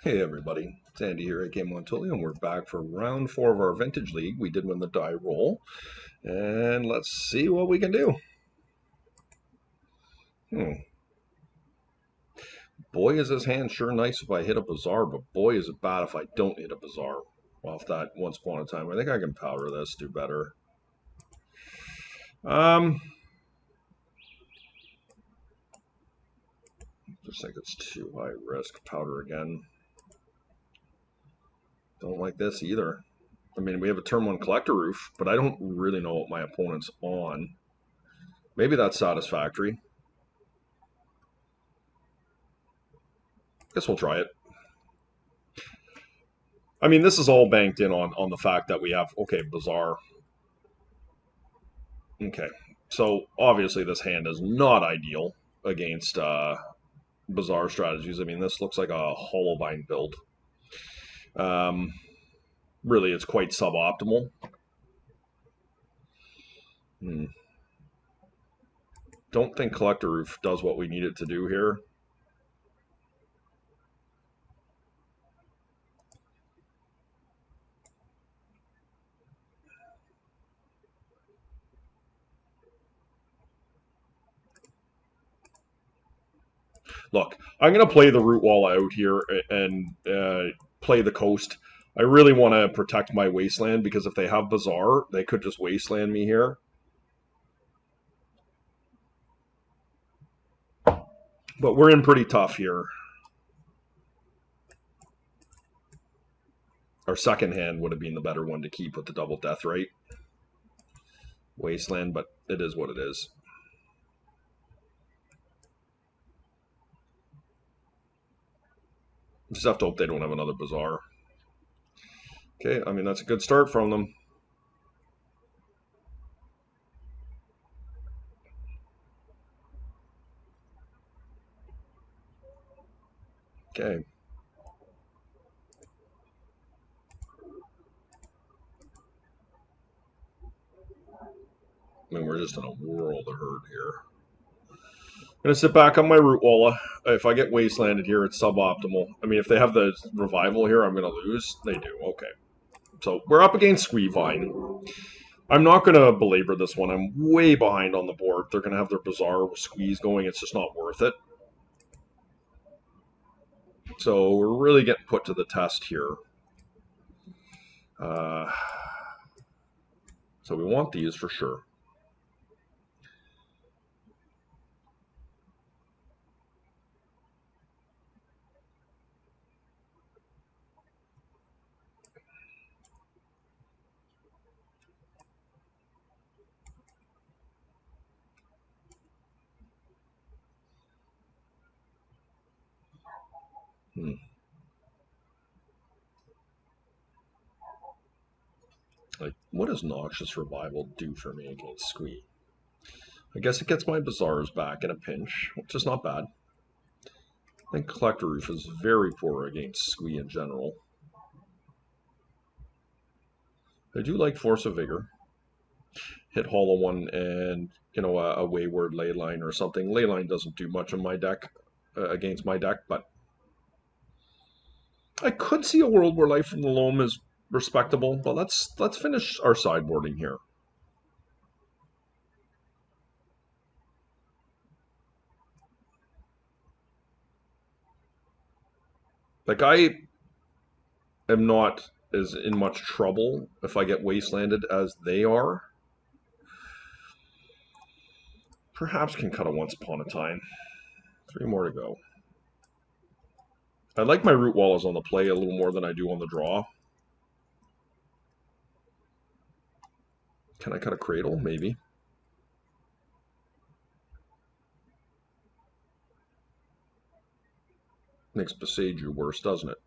Hey everybody, it's Andy here at Game Montulli, and we're back for round 4 of our Vintage League. We did win the die roll, and let's see what we can do. Boy, is this hand sure nice if I hit a Bazaar, but boy, is it bad if I don't hit a Bazaar. Off that once upon a time. I think I can powder this, do better. Just think it's too high risk. Powder again. Don't like this either. I mean, we have a turn 1 collector roof, but I don't really know what my opponent's on. Maybe that's satisfactory. Guess we'll try it. I mean, this is all banked in on the fact that we have, okay, Bazaar. Okay, so obviously this hand is not ideal against Bazaar strategies. I mean, this looks like a YaviVine build. Really, it's quite suboptimal. Don't think Collector Roof does what we need it to do here. Look, I'm going to play the root wall out here and play the coast. I really want to protect my wasteland because if they have Bazaar, they could just wasteland me here. But we're in pretty tough here. Our second hand would have been the better one to keep with the double death rate. Wasteland, but it is what it is. Just have to hope they don't have another Bazaar. Okay, I mean, that's a good start from them. Okay. I mean, we're just in a world of hurt here. I'm going to sit back on my root walla. If I get wastelanded here, it's suboptimal. I mean, if they have the revival here, I'm going to lose. They do. Okay. So we're up against YaviVine. I'm not going to belabor this one. I'm way behind on the board. They're going to have their Bazaar squeeze going. It's just not worth it. So we're really getting put to the test here. So we want these for sure. Like, what does Noxious Revival do for me against Squee? I guess it gets my Bazaars back in a pinch, which is not bad. I think Collector Roof is very poor against Squee in general. I do like Force of Vigor. Hit Hollow One and, you know, a Wayward Leyline or something. Leyline doesn't do much in my deck, against my deck, but I could see a world where Life from the Loam is respectable, but let's finish our sideboarding here. Like, I am not as in much trouble if I get wastelanded as they are. Perhaps can cut a Once Upon a Time. 3 more to go. I like my root walls on the play a little more than I do on the draw. Can I cut a Cradle? Maybe. Makes Besage worse, doesn't it?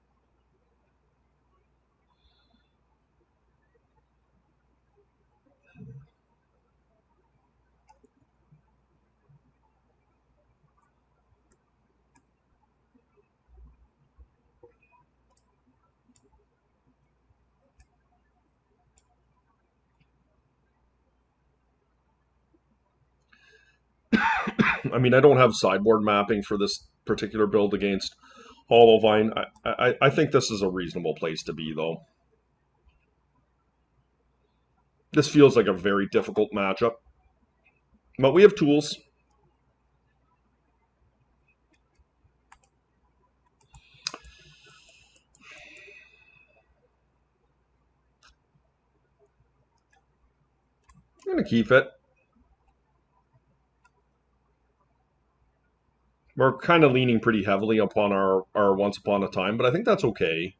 I mean, I don't have sideboard mapping for this particular build against Hollowvine, I think this is a reasonable place to be, though. This feels like a very difficult matchup. But we have tools. I'm going to keep it. We're kind of leaning pretty heavily upon our Once Upon a Time, but I think that's okay.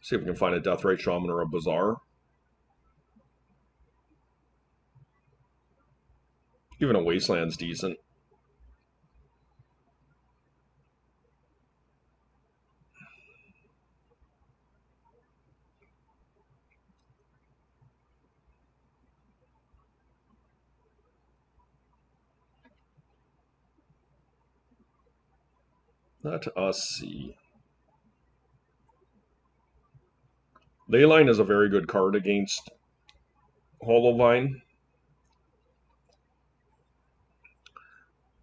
See if we can find a Deathrite Shaman or a Bazaar. Even a Wasteland's decent. Let us see. Leyline is a very good card against Hollowvine.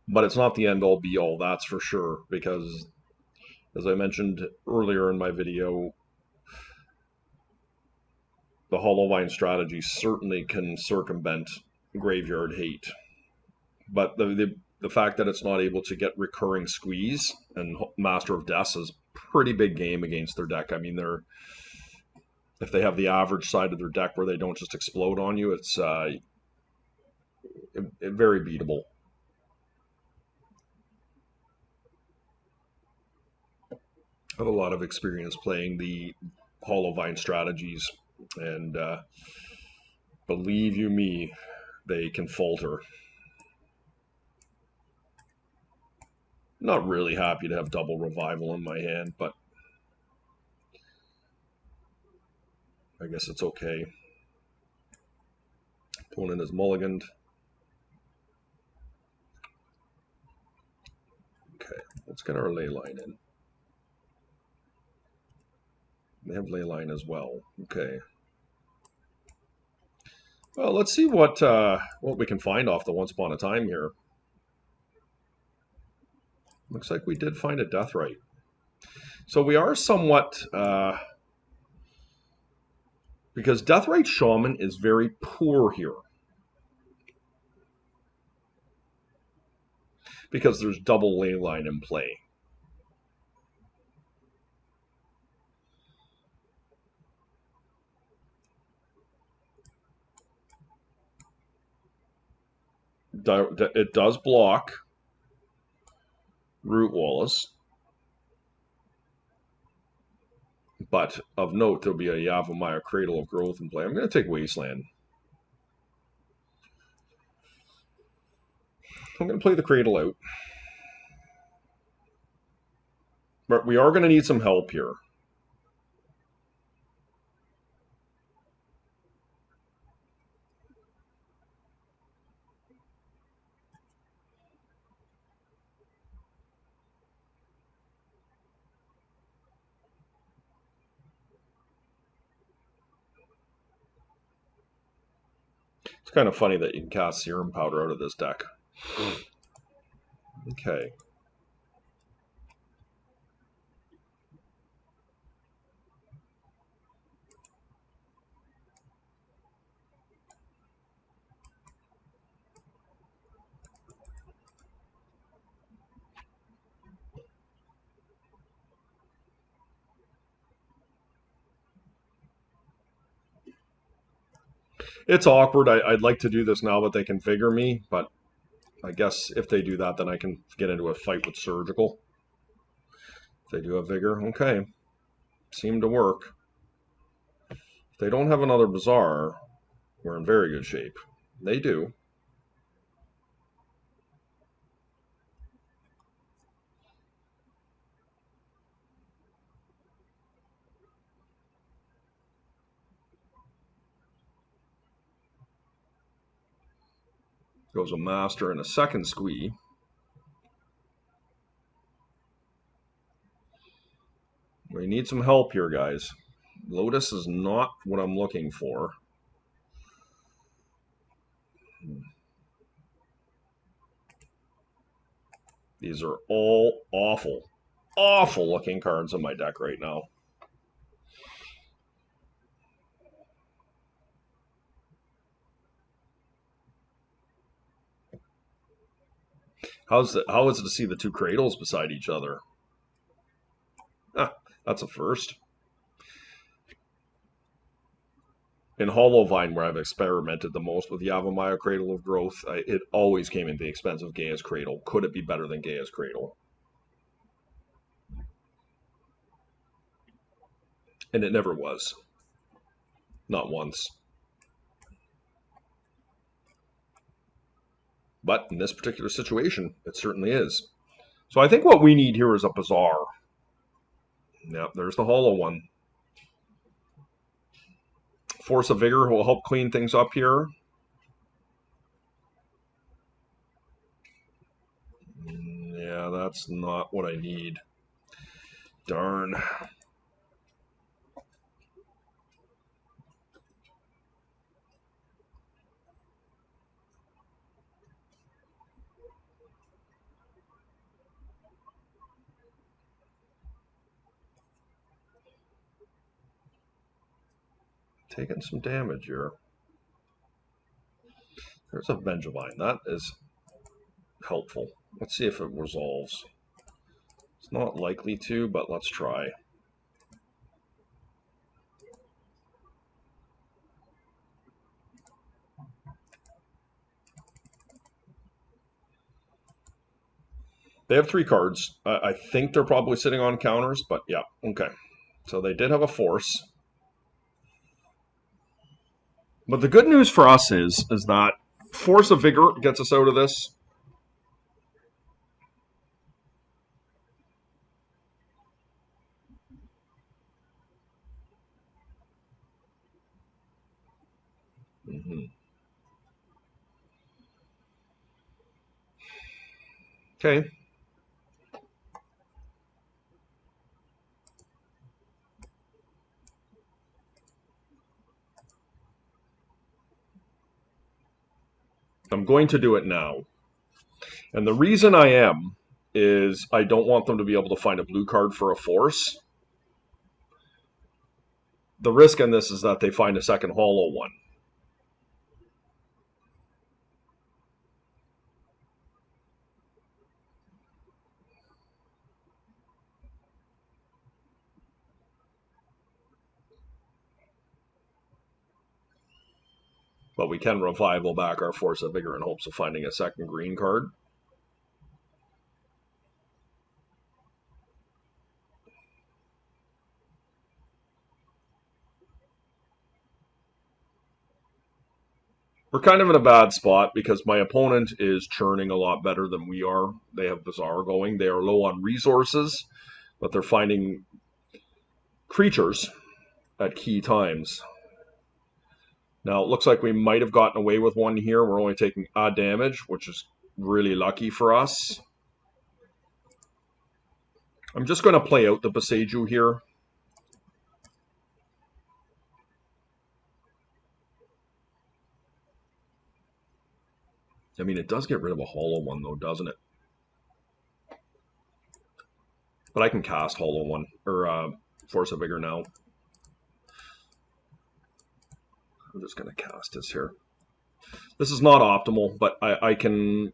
But it's not the end-all be-all, that's for sure. Because, as I mentioned earlier in my video, the Hollowvine strategy certainly can circumvent Graveyard Hate. But the fact that it's not able to get recurring squeeze, and Master of Deaths is a pretty big game against their deck. I mean, if they have the average side of their deck where they don't just explode on you, it's very beatable. I have a lot of experience playing the Hollowvine strategies, and believe you me, they can falter. Not really happy to have double revival in my hand, but I guess it's okay. Opponent is mulliganed. Okay, let's get our Leyline in. They have Leyline as well. Okay. Well, let's see what we can find off the Once Upon a Time here. Looks like we did find a Deathrite. So we are somewhat because Deathrite Shaman is very poor here. Because there's double Leyline in play. It does block Root Wallace. But of note, there'll be a Yavimaya Cradle of Growth in play. I'm going to take Wasteland. I'm going to play the Cradle out. But we are going to need some help here. It's kind of funny that you can cast Serum Powder out of this deck. Okay. It's awkward. I'd like to do this now that they can Vigor me, but I guess if they do that, then I can get into a fight with Surgical. If they do have Vigor, okay. Seemed to work. If they don't have another Bazaar, we're in very good shape. They do. Goes a Master and a second Squee. We need some help here, guys. Lotus is not what I'm looking for. These are all awful, awful looking cards in my deck right now. How is it to see the two cradles beside each other? Ah, that's a first. In YaviVine, where I've experimented the most with Yavimaya Cradle of Growth, it always came at the expense of Gaia's Cradle. Could it be better than Gaia's Cradle? And it never was. Not once. But in this particular situation, it certainly is. So I think what we need here is a Bazaar. Yep, there's the hollow one. Force of Vigor will help clean things up here. Yeah, that's not what I need. Darn. Taking some damage here. There's a Vengevine. That is helpful. Let's see if it resolves. It's not likely to, but let's try. They have 3 cards. I think they're probably sitting on counters, but yeah, okay. So they did have a force. But the good news for us is that Force of Vigor gets us out of this. Okay. I'm going to do it now. And the reason I am is I don't want them to be able to find a blue card for a force. The risk in this is that they find a second hollow one. But we can revival back our Force of Vigor in hopes of finding a second green card. We're kind of in a bad spot because my opponent is churning a lot better than we are. They have Bazaar going. They are low on resources, but they're finding creatures at key times. Now, it looks like we might have gotten away with one here. We're only taking a damage, which is really lucky for us. I'm just going to play out the Boseiju here. I mean, it does get rid of a hollow one, though, doesn't it? But I can cast hollow one, or Force of Vigor now. I'm just going to cast this here. This is not optimal, but I can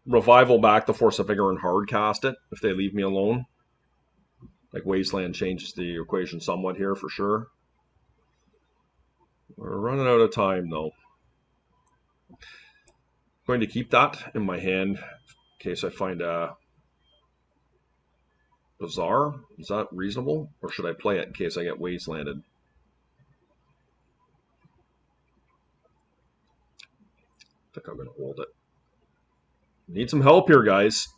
revival back the Force of Vigor and hard cast it if they leave me alone. Like Wasteland changes the equation somewhat here for sure. We're running out of time though. I'm going to keep that in my hand in case I find a Bazaar. Is that reasonable? Or should I play it in case I get Wastelanded? I think I'm going to hold it. Need some help here, guys.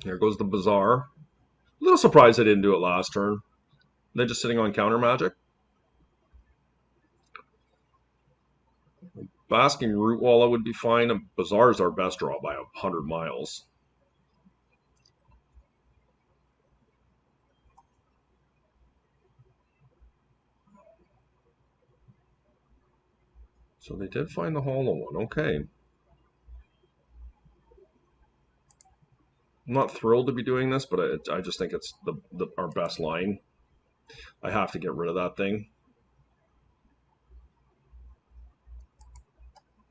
Here goes the Bazaar. A little surprised I didn't do it last turn. They're just sitting on counter magic. Basking Rootwalla would be fine. Bazaar is our best draw by 100 miles. So they did find the hollow one. Okay. I'm not thrilled to be doing this, but I just think it's our best line. I have to get rid of that thing.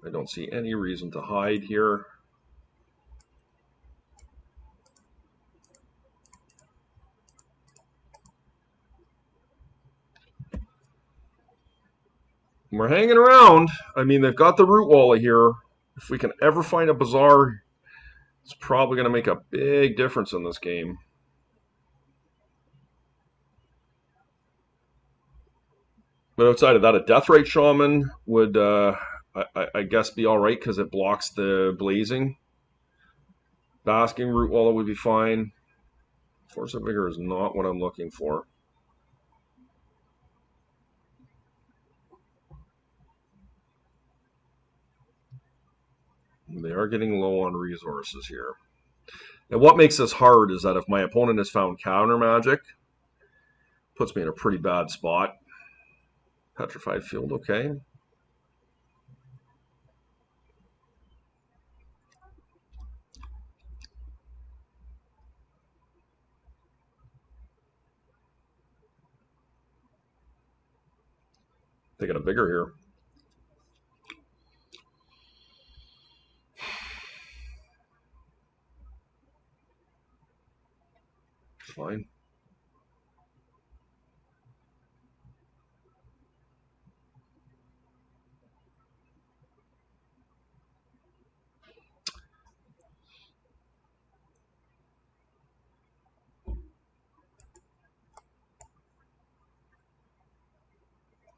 I don't see any reason to hide here. We're hanging around. I mean, they've got the root wall here. If we can ever find a bazaar, it's probably going to make a big difference in this game. But outside of that, a Deathrite Shaman would, I guess, be all right because it blocks the blazing. Basking Root Walla would be fine. Force of Vigor is not what I'm looking for. They are getting low on resources here. And what makes this hard is that if my opponent has found counter magic, puts me in a pretty bad spot. Petrified Field, okay. They got a Vigor here. Fine.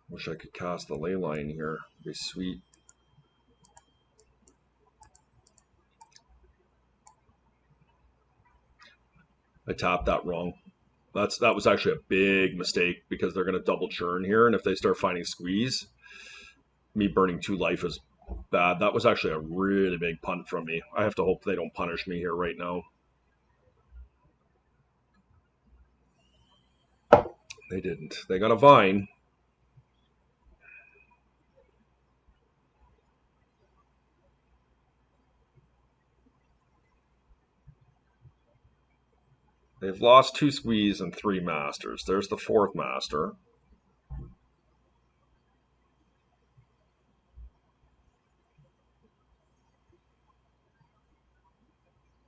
Wish I could cast the ley line here. It'd be sweet. I tapped that wrong. That was actually a big mistake because they're going to double churn here, and if they start finding squeeze, me burning 2 life is bad. That was actually a really big punt from me. I have to hope they don't punish me here right now. They didn't. They got a vine. They've lost 2 squeeze and 3 masters. There's the 4th master.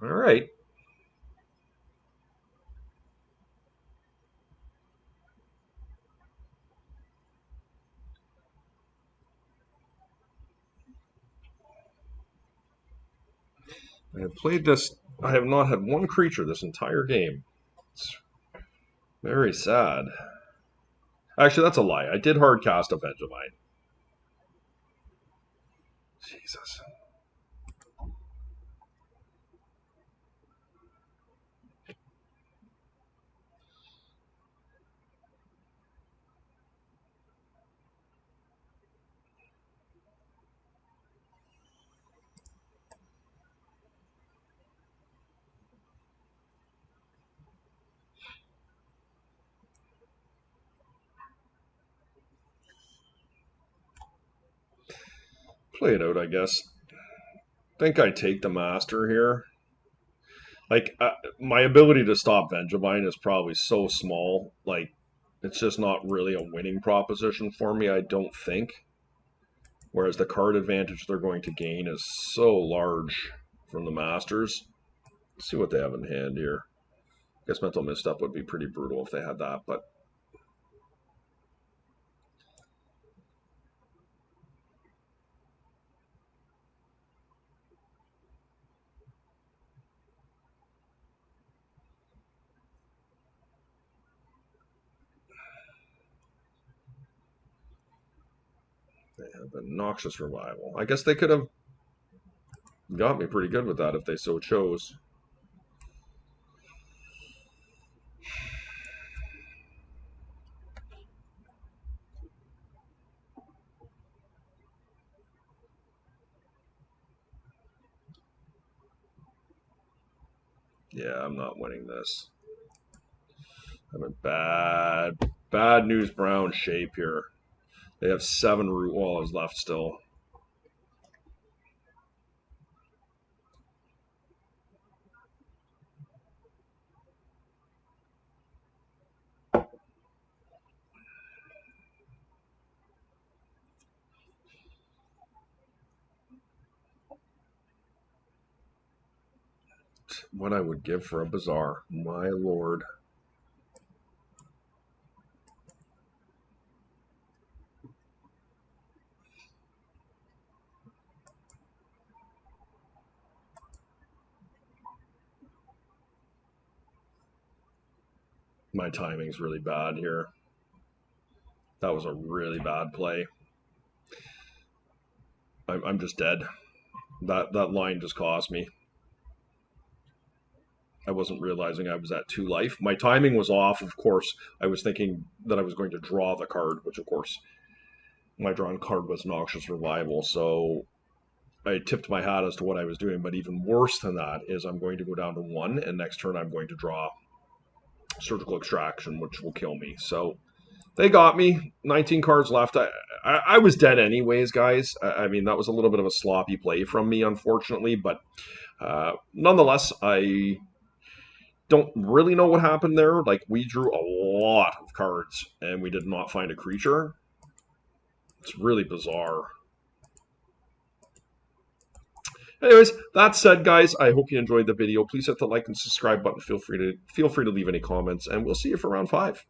All right. I have played this. I have not had one creature this entire game. It's very sad. Actually, that's a lie. I did hard cast a YaviVine. Jesus. Play it out, I guess. Think I take the master here. Like, my ability to stop YaviVine is probably so small. Like, it's just not really a winning proposition for me, I don't think. Whereas the card advantage they're going to gain is so large from the masters. Let's see what they have in hand here. I guess Mental Misstep would be pretty brutal if they had that, but they have a Noxious Revival. I guess they could have got me pretty good with that if they so chose. Yeah, I'm not winning this. I'm in bad news brown shape here. They have 7 root walls left still. what I would give for a Bazaar. My lord. My timing's really bad here. That was a really bad play. I'm just dead. That line just cost me. I wasn't realizing I was at 2 life. My timing was off, of course. I was thinking that I was going to draw the card, which of course my drawn card was Noxious Revival. So I tipped my hat as to what I was doing. But even worse than that is I'm going to go down to 1, and next turn I'm going to draw Surgical Extraction, which will kill me. So they got me. 19 cards left. I was dead anyways, guys. I mean, that was a little bit of a sloppy play from me, unfortunately. But nonetheless, I don't really know what happened there. Like, we drew a lot of cards, and we did not find a creature. It's really bizarre. Anyways, that said, guys, I hope you enjoyed the video. Please hit the like and subscribe button. Feel free to leave any comments, and we'll see you for round 5.